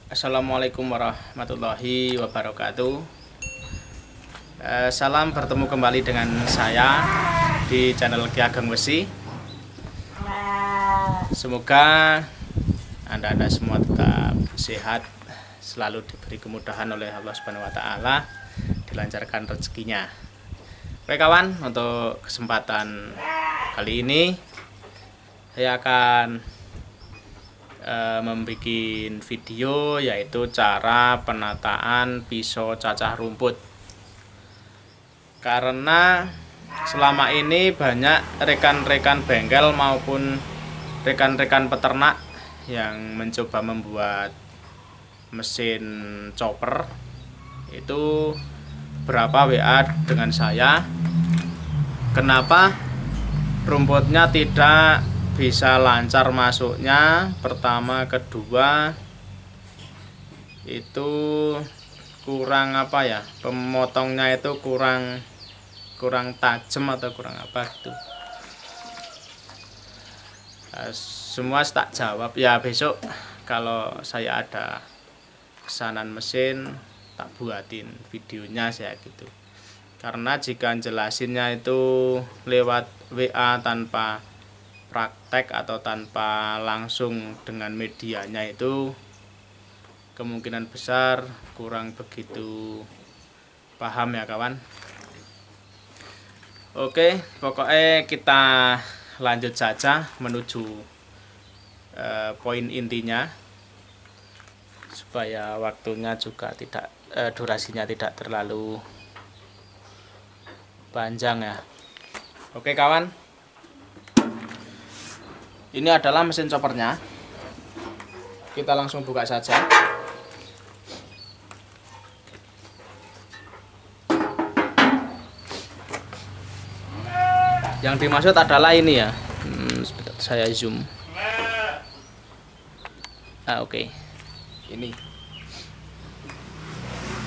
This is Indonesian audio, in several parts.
Assalamualaikum warahmatullahi wabarakatuh. Salam bertemu kembali dengan saya di channel Ki Ageng Wesi. Semoga anda semua tetap sehat, selalu diberi kemudahan oleh Allah Subhanahu wa taala, dilancarkan rezekinya. Oke kawan, untuk kesempatan kali ini saya akan membuat video yaitu cara penataan pisau cacah rumput. Karena selama ini banyak rekan-rekan bengkel maupun rekan-rekan peternak yang mencoba membuat mesin chopper itu berapa WA dengan saya, kenapa rumputnya tidak bisa lancar masuknya. Pertama, kedua itu kurang pemotongnya itu kurang tajam atau kurang apa gitu. Semua tak jawab ya, besok kalau saya ada pesanan mesin tak buatin videonya saya gitu. Karena jika jelasinnya itu lewat WA tanpa praktek atau tanpa langsung dengan medianya, itu kemungkinan besar kurang begitu paham ya kawan. Oke, pokoknya kita lanjut saja menuju poin intinya supaya waktunya juga tidak durasinya tidak terlalu panjang ya. Oke kawan, ini adalah mesin choppernya. Kita langsung buka saja. Yang dimaksud adalah ini ya. Sebentar, saya zoom. Oke. Ini.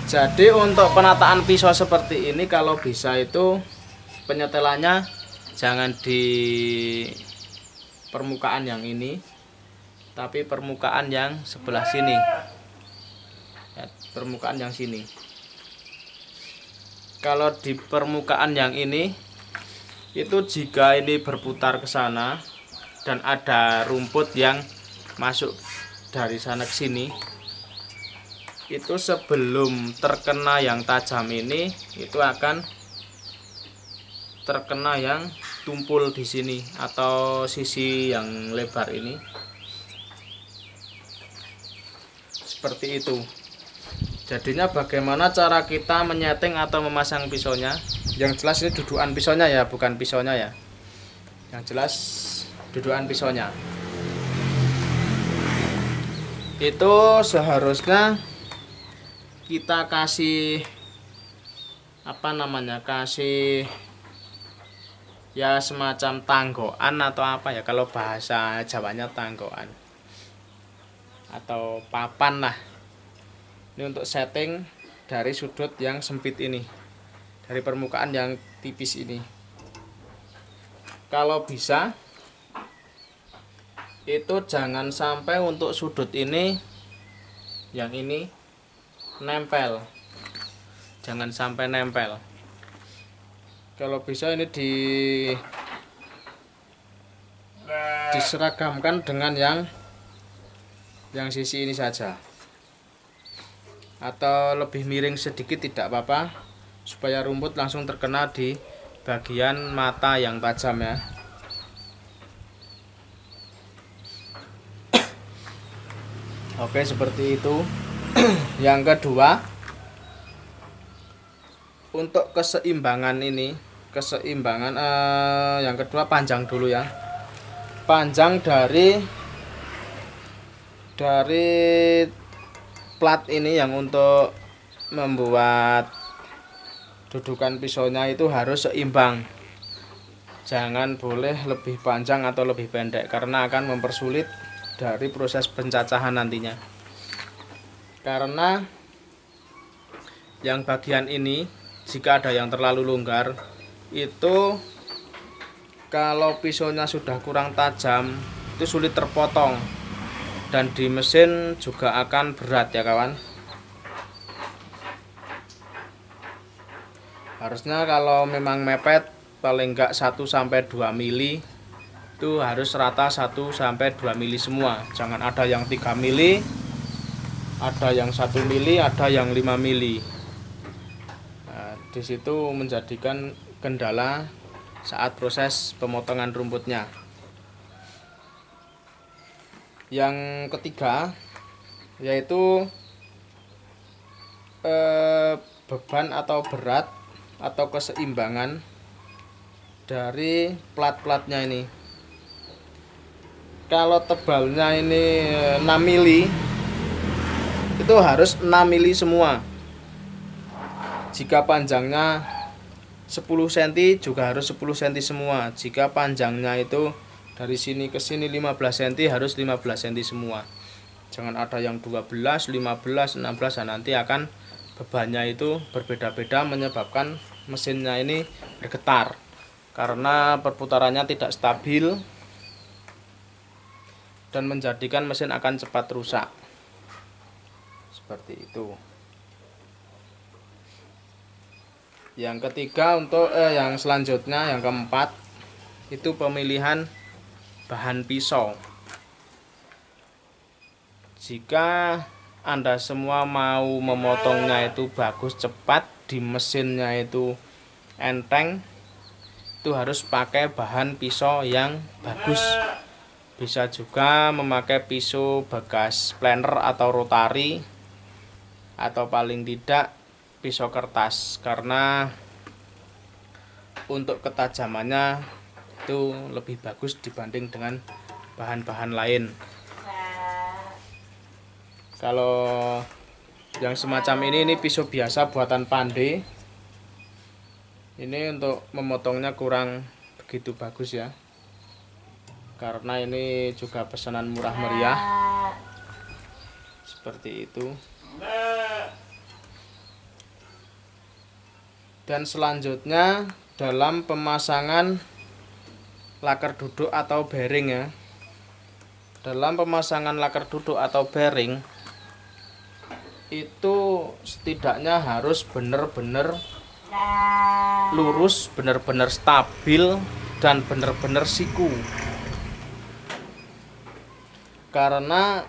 Jadi untuk penataan pisau seperti ini, kalau bisa itu penyetelannya jangan di permukaan yang ini, tapi permukaan yang sebelah sini ya, permukaan yang sini. Kalau di permukaan yang ini, itu jika ini berputar ke sana dan ada rumput yang masuk dari sana ke sini, itu sebelum terkena yang tajam ini, itu akan terkena yang tumpul di sini atau sisi yang lebar ini, seperti itu. Jadinya bagaimana cara kita menyeting atau memasang pisaunya? Yang jelas ini dudukan pisaunya ya, bukan pisaunya ya. Yang jelas dudukan pisaunya itu seharusnya kita kasih kasih ya semacam tanggokan atau apa ya, kalau bahasa Jawanya tanggokan atau papan lah. Ini untuk setting dari sudut yang sempit ini, dari permukaan yang tipis ini. Kalau bisa itu jangan sampai untuk sudut ini, yang ini nempel, jangan sampai nempel. Kalau bisa ini diseragamkan dengan yang sisi ini saja, atau lebih miring sedikit tidak apa-apa, supaya rumput langsung terkena di bagian mata yang tajam ya. Oke, seperti itu. Yang kedua, untuk keseimbangan ini, yang kedua panjang dulu ya. Panjang dari plat ini yang untuk membuat dudukan pisaunya itu harus seimbang. Jangan boleh lebih panjang atau lebih pendek, karena akan mempersulit dari proses pencacahan nantinya. Karena yang bagian ini, jika ada yang terlalu longgar, itu kalau pisaunya sudah kurang tajam, itu sulit terpotong dan di mesin juga akan berat ya kawan. Harusnya kalau memang mepet paling enggak 1-2 mili itu harus rata 1-2 mili semua. Jangan ada yang 3 mili, ada yang 1 mili, ada yang 5 mili. Nah, di situ menjadikan kendala saat proses pemotongan rumputnya. Yang ketiga yaitu beban atau berat atau keseimbangan dari plat-platnya ini. Kalau tebalnya ini 6 mili itu harus 6 mili semua. Jika panjangnya 10 cm juga harus 10 cm semua. Jika panjangnya itu dari sini ke sini 15 cm harus 15 cm semua. Jangan ada yang 12, 15, 16, nah nanti akan bebannya itu berbeda-beda menyebabkan mesinnya ini bergetar karena perputarannya tidak stabil dan menjadikan mesin akan cepat rusak. Seperti itu. Yang ketiga untuk yang selanjutnya yang keempat itu pemilihan bahan pisau. Jika Anda semua mau memotongnya itu bagus cepat, di mesinnya itu enteng, itu harus pakai bahan pisau yang bagus. Bisa juga memakai pisau bekas planer atau rotari, atau paling tidak pisau kertas, karena untuk ketajamannya itu lebih bagus dibanding dengan bahan-bahan lain. Kalau yang semacam ini pisau biasa buatan Pande. Ini untuk memotongnya kurang begitu bagus ya, karena ini juga pesanan murah meriah. Seperti itu. Dan selanjutnya dalam pemasangan laker duduk atau bearing ya. Dalam pemasangan laker duduk atau bearing itu setidaknya harus benar-benar lurus, benar-benar stabil, dan benar-benar siku. Karena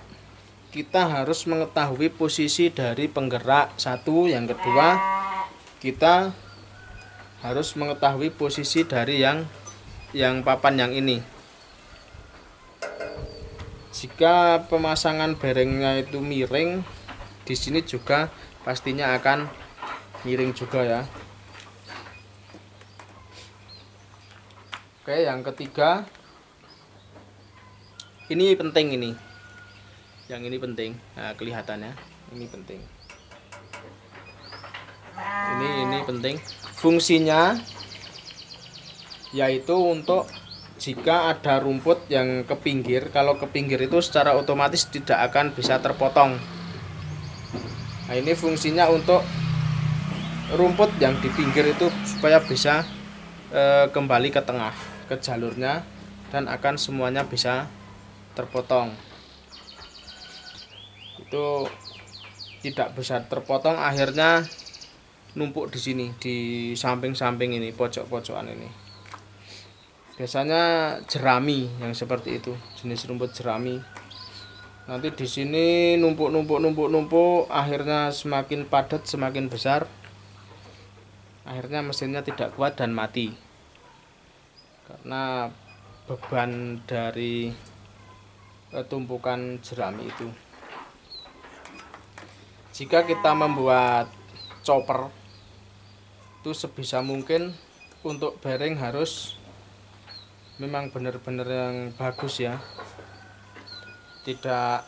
kita harus mengetahui posisi dari penggerak satu, yang kedua kita harus mengetahui posisi dari yang papan yang ini. Jika pemasangan bearingnya itu miring, di sini juga pastinya akan miring juga ya. Oke, yang ketiga ini penting ini. Yang ini penting. Nah, kelihatannya ini penting. Ini penting. Fungsinya yaitu untuk jika ada rumput yang ke pinggir, kalau ke pinggir itu secara otomatis tidak akan bisa terpotong. Nah, ini fungsinya untuk rumput yang di pinggir itu supaya bisa kembali ke tengah, ke jalurnya, dan akan semuanya bisa terpotong. Itu tidak bisa terpotong, akhirnya numpuk di sini, di samping-samping ini, pojok-pojokan ini. Biasanya jerami yang seperti itu, jenis rumput jerami. Nanti di sini numpuk, akhirnya semakin padat, semakin besar. Akhirnya mesinnya tidak kuat dan mati. Karena beban dari tumpukan jerami itu. Jika kita membuat chopper, itu sebisa mungkin untuk bearing harus memang benar-benar yang bagus ya. Tidak,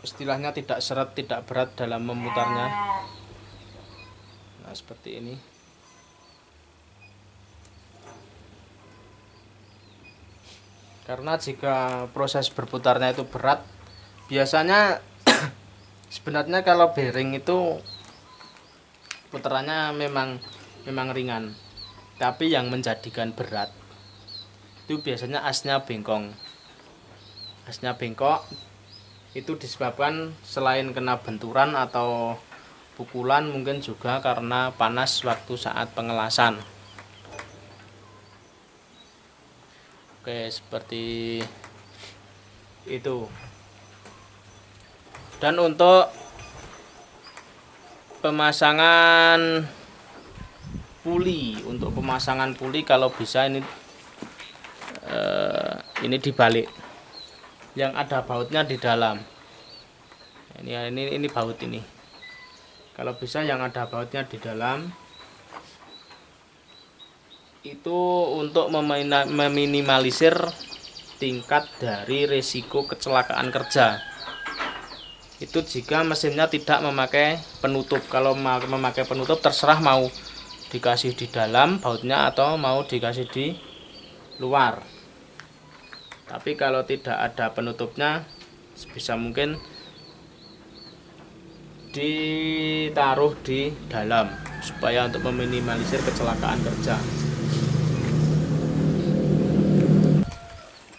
istilahnya tidak seret, tidak berat dalam memutarnya. Nah, seperti ini. Karena jika proses berputarnya itu berat, biasanya sebenarnya kalau bearing itu putarannya memang ringan, tapi yang menjadikan berat itu biasanya asnya bengkok. Asnya bengkok Itu disebabkan selain kena benturan atau pukulan, mungkin juga karena panas waktu saat pengelasan. Oke, seperti itu. Dan untuk pemasangan puli, kalau bisa ini dibalik, yang ada bautnya di dalam. Ini baut ini. Kalau bisa yang ada bautnya di dalam, itu untuk meminimalisir tingkat dari risiko kecelakaan kerja. Itu jika mesinnya tidak memakai penutup. Kalau memakai penutup terserah mau dikasih di dalam bautnya atau mau dikasih di luar. Tapi kalau tidak ada penutupnya, sebisa mungkin ditaruh di dalam supaya untuk meminimalisir kecelakaan kerja.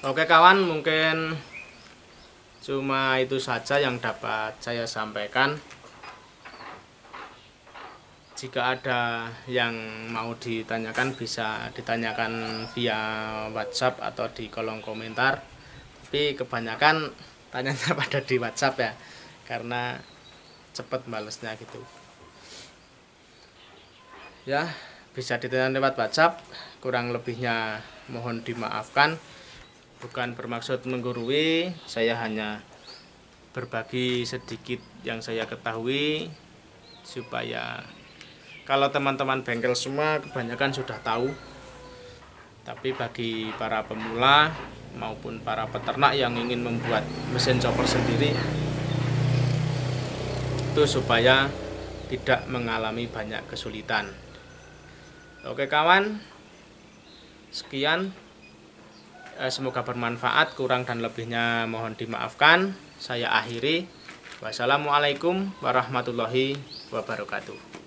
Oke kawan, mungkin cuma itu saja yang dapat saya sampaikan. Jika ada yang mau ditanyakan, bisa ditanyakan via WhatsApp atau di kolom komentar. Tapi kebanyakan tanyanya pada di WhatsApp ya, karena cepat balesnya gitu. Ya, bisa ditanyakan lewat WhatsApp. Kurang lebihnya mohon dimaafkan. Bukan bermaksud menggurui, saya hanya berbagi sedikit yang saya ketahui, supaya kalau teman-teman bengkel semua kebanyakan sudah tahu. Tapi bagi para pemula maupun para peternak yang ingin membuat mesin chopper sendiri, itu supaya tidak mengalami banyak kesulitan. Oke kawan, sekian. Semoga bermanfaat. Kurang dan lebihnya mohon dimaafkan. Saya akhiri. Wassalamualaikum warahmatullahi wabarakatuh.